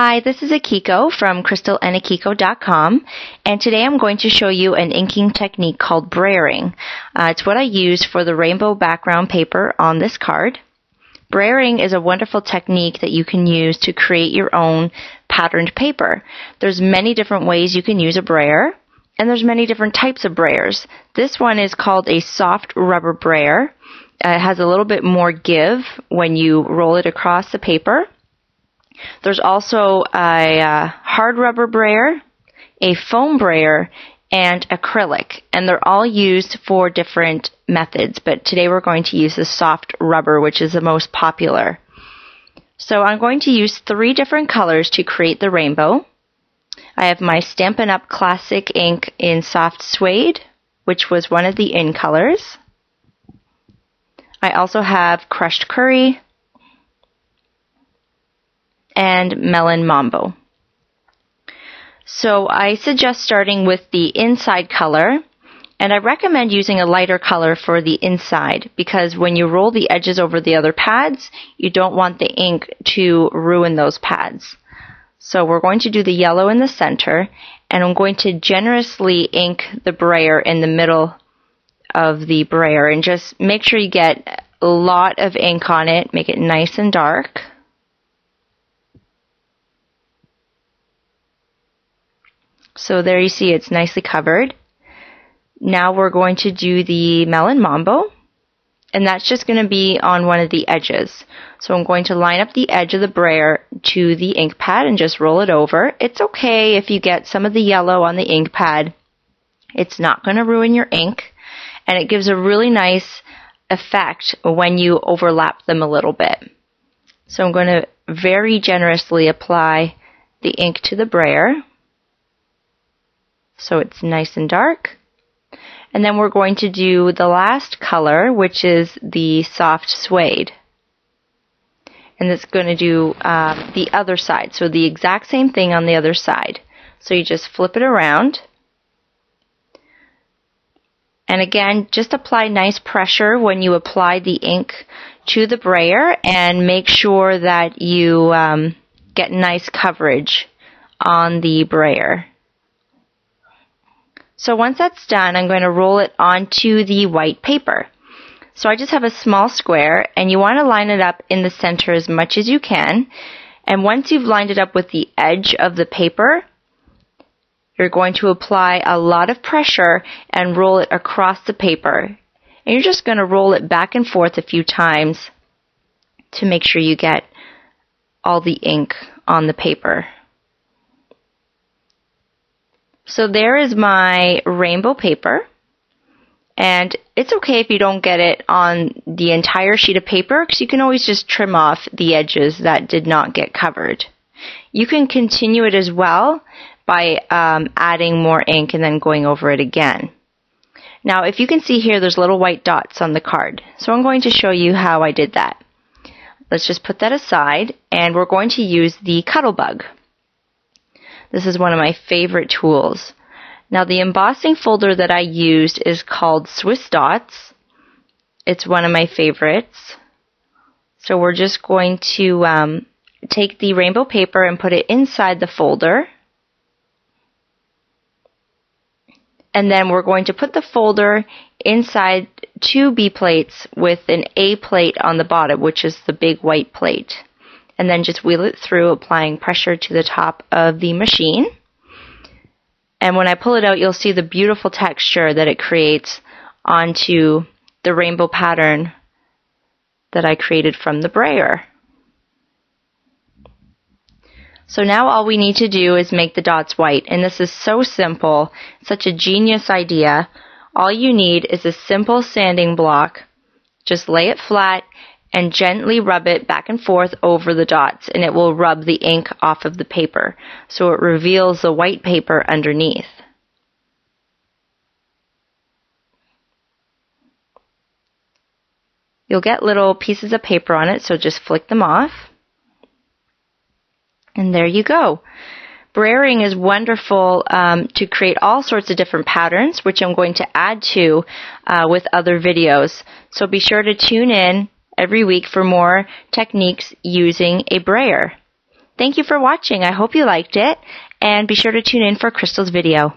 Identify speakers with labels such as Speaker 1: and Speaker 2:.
Speaker 1: Hi, this is Akiko from crystalandakiko.com, and today I'm going to show you an inking technique called brayering. It's what I used for the rainbow background paper on this card. Brayering is a wonderful technique that you can use to create your own patterned paper. There's many different ways you can use a brayer, and there's many different types of brayers. This one is called a soft rubber brayer. It has a little bit more give when you roll it across the paper. There's also a hard rubber brayer, a foam brayer, and acrylic, and they're all used for different methods, but today we're going to use the soft rubber, which is the most popular. So I'm going to use 3 different colors to create the rainbow. I have my Stampin' Up! Classic ink in soft suede, which was one of the in colors. I also have crushed curry and melon mambo. So I suggest starting with the inside color, and I recommend using a lighter color for the inside because when you roll the edges over the other pads, you don't want the ink to ruin those pads. So we're going to do the yellow in the center, and I'm going to generously ink the brayer in the middle of the brayer, and just make sure you get a lot of ink on it, make it nice and dark. So there you see it's nicely covered. Now we're going to do the melon mambo, and that's just going to be on one of the edges. So I'm going to line up the edge of the brayer to the ink pad and just roll it over. It's okay if you get some of the yellow on the ink pad. It's not going to ruin your ink, and it gives a really nice effect when you overlap them a little bit. So I'm going to very generously apply the ink to the brayer, so it's nice and dark. And then we're going to do the last color, which is the soft suede. And it's going to do the other side, so the exact same thing on the other side. So you just flip it around. And again, just apply nice pressure when you apply the ink to the brayer, and make sure that you get nice coverage on the brayer. So once that's done, I'm going to roll it onto the white paper. So I just have a small square, and you want to line it up in the center as much as you can. And once you've lined it up with the edge of the paper, you're going to apply a lot of pressure and roll it across the paper. And you're just going to roll it back and forth a few times to make sure you get all the ink on the paper. So there is my rainbow paper, and it's okay if you don't get it on the entire sheet of paper because you can always just trim off the edges that did not get covered. You can continue it as well by adding more ink and then going over it again. Now if you can see here, there's little white dots on the card, so I'm going to show you how I did that. Let's just put that aside, and we're going to use the Cuttlebug. This is one of my favorite tools. Now the embossing folder that I used is called Swiss Dots. It's one of my favorites. So we're just going to take the rainbow paper and put it inside the folder. And then we're going to put the folder inside 2 B plates with an A plate on the bottom, which is the big white plate. And then just wheel it through, applying pressure to the top of the machine. And when I pull it out, you'll see the beautiful texture that it creates onto the rainbow pattern that I created from the brayer. So now all we need to do is make the dots white, and this is so simple, such a genius idea. All you need is a simple sanding block. Just lay it flat and gently rub it back and forth over the dots, and it will rub the ink off of the paper, so it reveals the white paper underneath. You'll get little pieces of paper on it, so just flick them off. And there you go. Brayering is wonderful to create all sorts of different patterns, which I'm going to add to with other videos. So be sure to tune in every week for more techniques using a brayer. Thank you for watching. I hope you liked it, and be sure to tune in for Crystal's video.